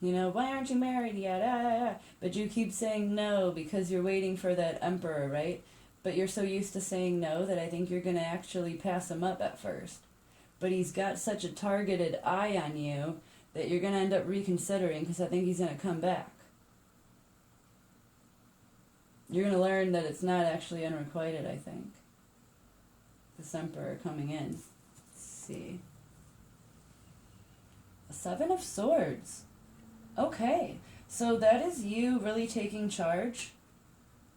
you know, why aren't you married yet? But you keep saying no because you're waiting for that Emperor, right? But you're so used to saying no that I think you're going to actually pass him up at first. But he's got such a targeted eye on you that you're going to end up reconsidering, because I think he's going to come back. You're going to learn that it's not actually unrequited, I think. This Emperor coming in. Let's see. A Seven of Swords. Okay. So that is you really taking charge.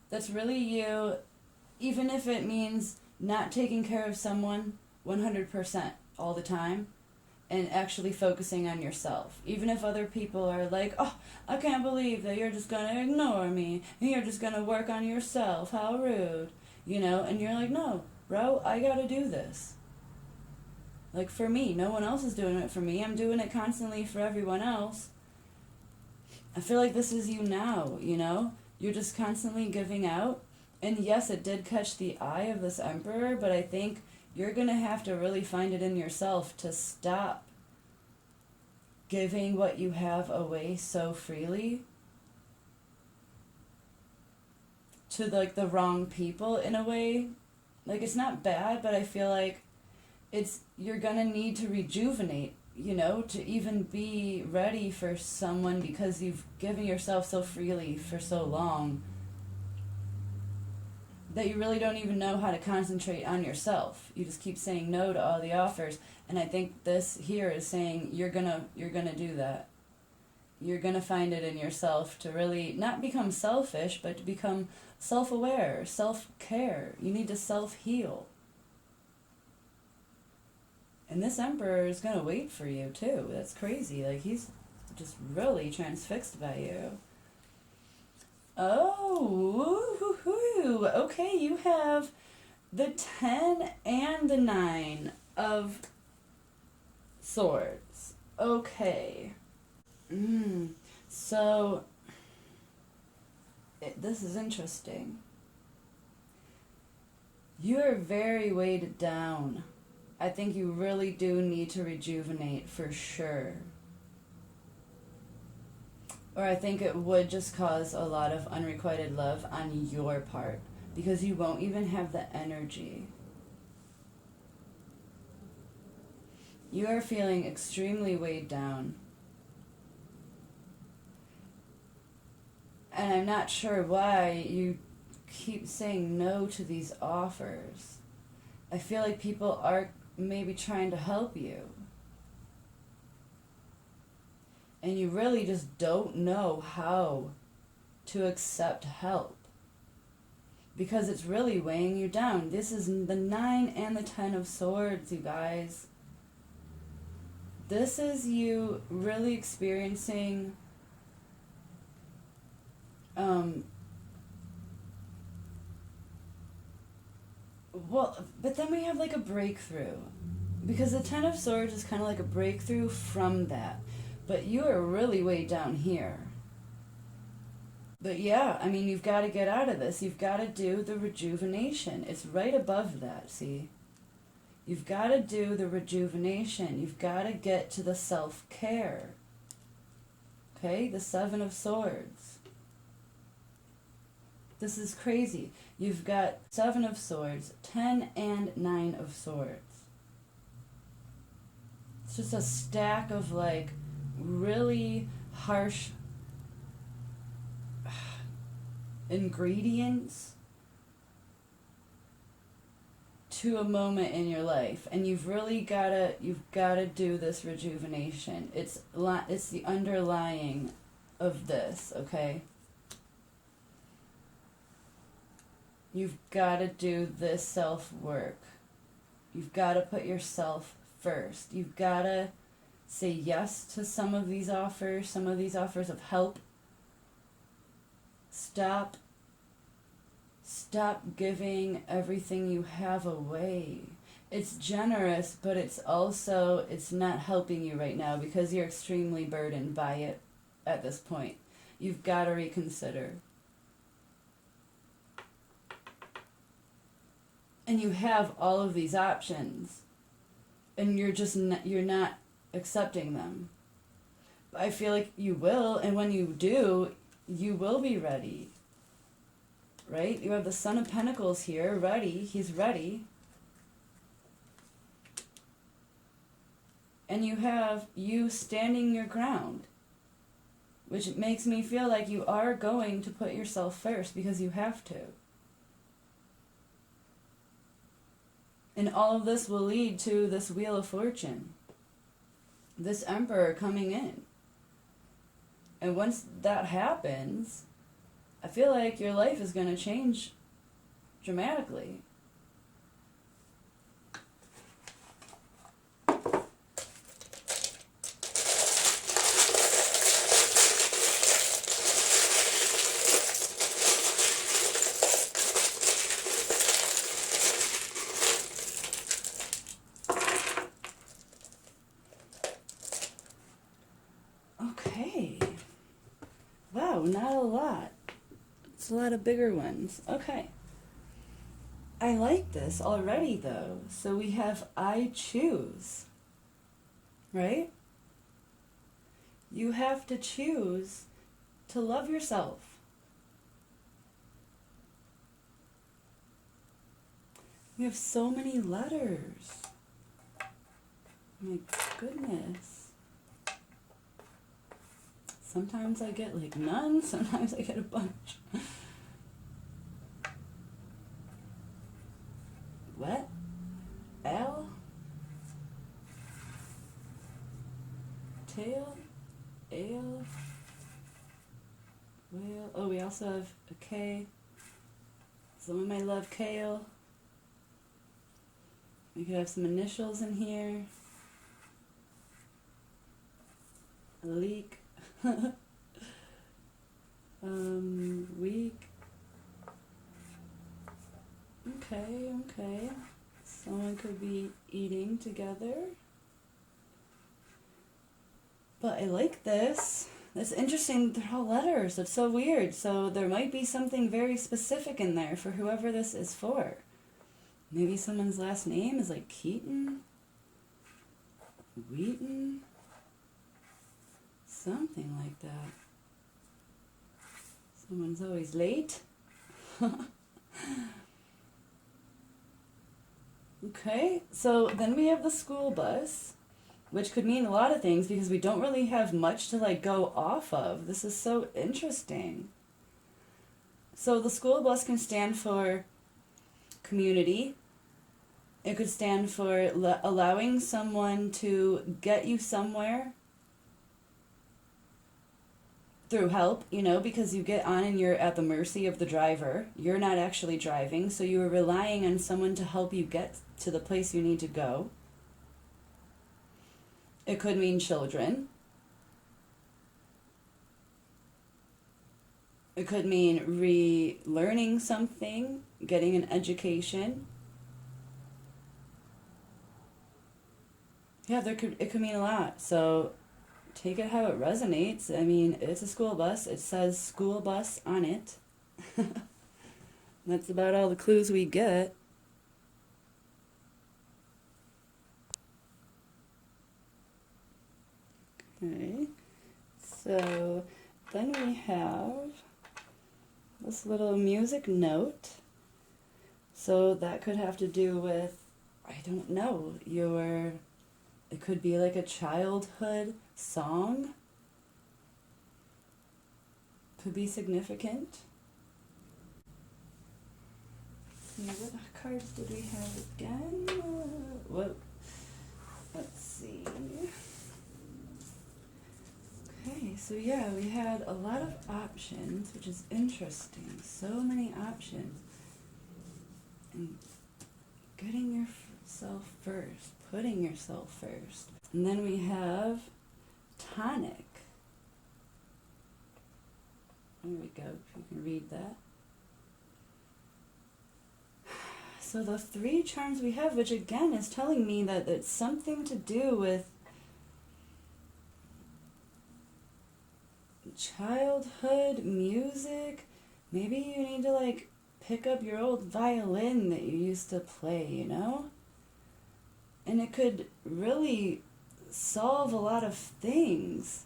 That's really you, even if it means not taking care of someone 100% all the time, and actually focusing on yourself. Even if other people are like, oh, I can't believe that you're just going to ignore me, and you're just going to work on yourself, how rude, you know, and you're like, no, bro, I got to do this. Like, for me, no one else is doing it for me, I'm doing it constantly for everyone else. I feel like this is you now, you know, you're just constantly giving out, and yes, it did catch the eye of this Emperor, but I think you're going to have to really find it in yourself to stop giving what you have away so freely to, like, the wrong people in a way. Like, it's not bad, but I feel like you're going to need to rejuvenate, you know, to even be ready for someone, because you've given yourself so freely for so long that you really don't even know how to concentrate on yourself. You just keep saying no to all the offers, and I think this here is saying you're gonna do that. you're going to find it in yourself to really not become selfish, but to become self-aware, self-care. You need to self-heal. And this emperor is going to wait for you, too. That's crazy. Like, he's just really transfixed by you. Oh, woo-hoo-hoo. Okay, you have the 10 and the 9 of swords. Okay. So, this is interesting. You are very weighted down. I think you really do need to rejuvenate for sure. Or I think it would just cause a lot of unrequited love on your part, because you won't even have the energy. You are feeling extremely weighed down. And I'm not sure why you keep saying no to these offers. I feel like people are maybe trying to help you. And you really just don't know how to accept help. Because it's really weighing you down. This is the 9 and the 10 of swords, you guys. This is you really experiencing well, but then we have like a breakthrough. Because the 10 of swords is kind of like a breakthrough from that. But you are really way down here. But yeah, I mean, you've got to get out of this. You've got to do the rejuvenation. It's right above that, see? You've got to do the rejuvenation. You've got to get to the self-care. Okay? The 7 of swords. This is crazy. You've got 7 of swords, 10 and 9 of swords. It's just a stack of like really harsh ingredients to a moment in your life, and you've got to do this rejuvenation. It's the underlying of this, okay? You've got to do this self-work. You've got to put yourself first. You've got to say yes to some of these offers of help. Stop giving everything you have away. It's generous, but it's not helping you right now because you're extremely burdened by it at this point. You've got to reconsider. And you have all of these options, and you're not accepting them. But I feel like you will, and when you do, you will be ready. Right? You have the Son of Pentacles here, ready. He's ready. And you have you standing your ground, which makes me feel like you are going to put yourself first because you have to. And all of this will lead to this Wheel of Fortune, this Emperor coming in. And once that happens, I feel like your life is going to change dramatically. Okay. Wow, not a lot. It's a lot of bigger ones. Okay. I like this already, though. So we have I choose. Right? You have to choose to love yourself. We have so many letters. My goodness. Sometimes I get like none, sometimes I get a bunch. What? L? Tail? Ale? Oh, we also have a K. Someone might love kale. We could have some initials in here. A leek. Week. Okay, okay. Someone could be eating together. But I like this. It's interesting, they're all letters. It's so weird. So there might be something very specific in there for whoever this is for. Maybe someone's last name is like Keaton, Wheaton, something like that. Someone's always late. Okay, so then we have the school bus, which could mean a lot of things because we don't really have much to like go off of. This is so interesting. So the school bus can stand for community. It could stand for allowing someone to get you somewhere through help, you know, because you get on and you're at the mercy of the driver. You're not actually driving, so you are relying on someone to help you get to the place you need to go. It could mean children. It could mean relearning something, getting an education. Yeah, it could mean a lot. So take it how it resonates. I mean, it's a school bus. It says school bus on it. That's about all the clues we get. Okay, so then we have this little music note. So that could have to do with, I don't know, it could be like a childhood song. Could be significant. What cards did we have again? Let's see. Okay, so yeah, we had a lot of options, which is interesting. So many options. And getting yourself first, putting yourself first. And then we have tonic. There we go, if you can read that. So the 3 charms we have, which again is telling me that it's something to do with childhood music. Maybe you need to like pick up your old violin that you used to play, you know? And it could really solve a lot of things.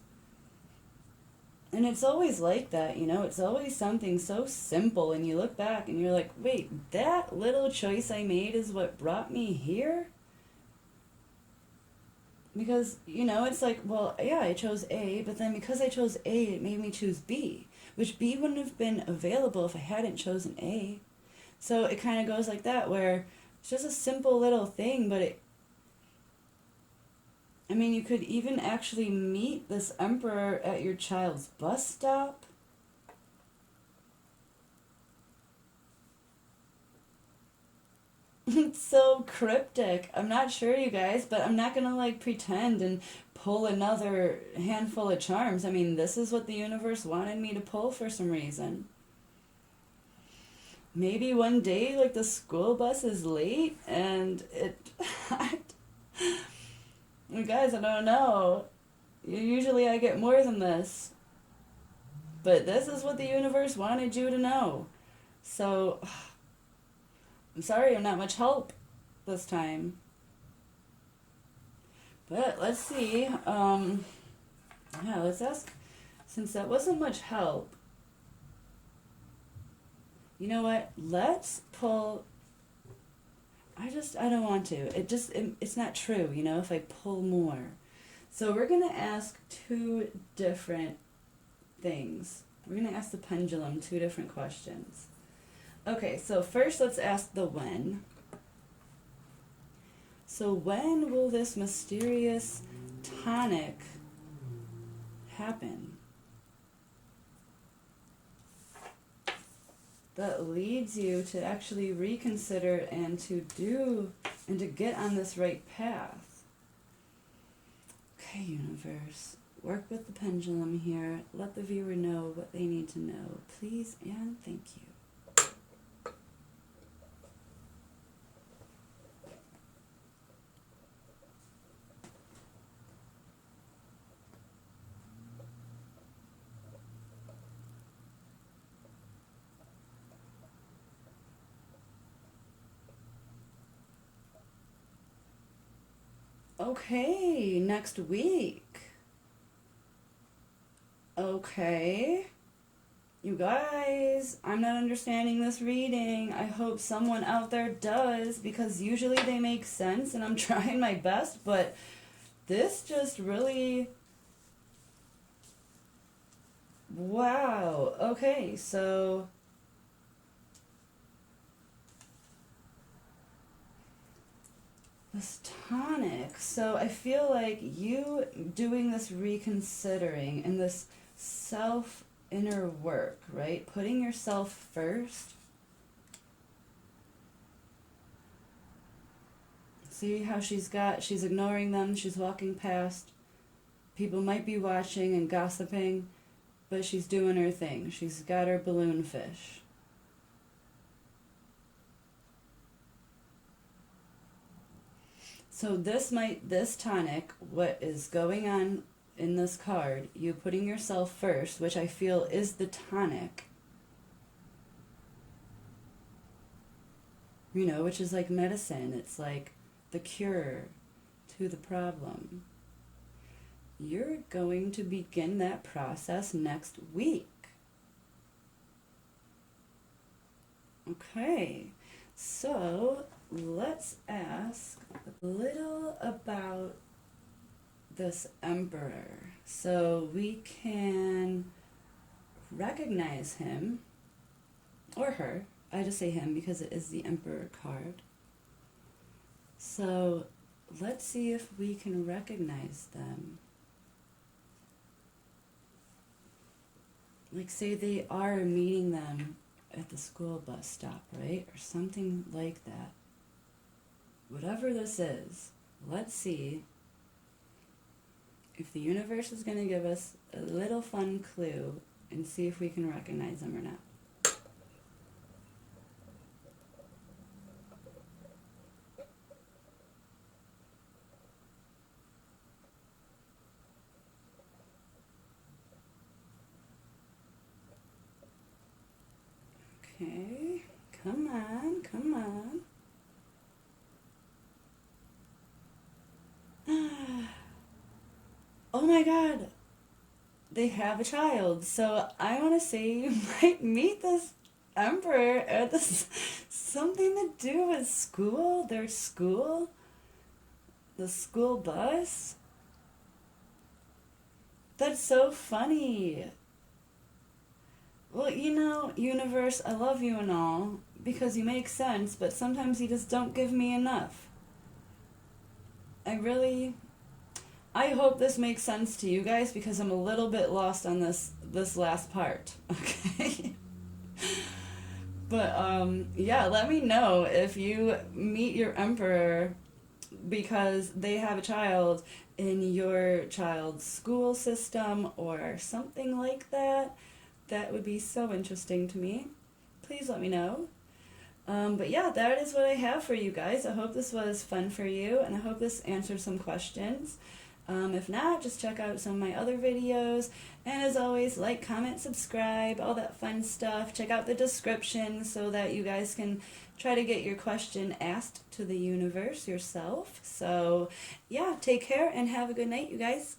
And it's always like that, you know? It's always something so simple, and you look back and you're like, wait, that little choice I made is what brought me here? Because, you know, it's like, well, yeah, I chose A, but then because I chose A, it made me choose B, which B wouldn't have been available if I hadn't chosen A. So it kind of goes like that, where it's just a simple little thing, but I mean, you could even actually meet this emperor at your child's bus stop. It's so cryptic. I'm not sure, you guys, but I'm not gonna like pretend and pull another handful of charms. I mean, this is what the universe wanted me to pull for some reason. Maybe one day, like, the school bus is late and you guys, I don't know. Usually I get more than this. But this is what the universe wanted you to know. So, I'm sorry I'm not much help this time. But let's see. Yeah, let's ask. Since that wasn't much help, you know what? Let's pull. I don't want to. It's not true, you know, if I pull more. So we're going to ask 2 different things. We're going to ask the pendulum 2 different questions. Okay, so first let's ask the when. So when will this mysterious tonic happen? that leads you to actually reconsider and to get on this right path. Okay, universe, work with the pendulum here. Let the viewer know what they need to know. Please and thank you. Okay, next week. Okay. You guys, I'm not understanding this reading. I hope someone out there does, because usually they make sense and I'm trying my best, but this just really... Wow. Okay, so... This tonic. So I feel like you doing this reconsidering and this self inner work, right? Putting yourself first. See how she's ignoring them, she's walking past. People might be watching and gossiping, but she's doing her thing. She's got her balloon fish. So this tonic, what is going on in this card, you putting yourself first, which I feel is the tonic, you know, which is like medicine. It's like the cure to the problem. You're going to begin that process next week. Okay, so let's ask a little about this emperor so we can recognize him or her. I just say him because it is the emperor card. So let's see if we can recognize them. Like, say they are meeting them at the school bus stop, right? Or something like that. Whatever this is, let's see if the universe is going to give us a little fun clue and see if we can recognize them or not. Okay, come on, come on. Oh my god, they have a child. So I want to say you might meet this emperor at this something to do with school, their school, the school bus. That's so funny. Well, you know, universe, I love you and all, because you make sense, but sometimes you just don't give me enough. I hope this makes sense to you guys, because I'm a little bit lost on this last part, okay? But, yeah, let me know if you meet your emperor because they have a child in your child's school system or something like that. That would be so interesting to me. Please let me know. But yeah, that is what I have for you guys. I hope this was fun for you, and I hope this answered some questions. If not, just check out some of my other videos. And as always, like, comment, subscribe, all that fun stuff. Check out the description so that you guys can try to get your question asked to the universe yourself. So yeah, take care and have a good night, you guys.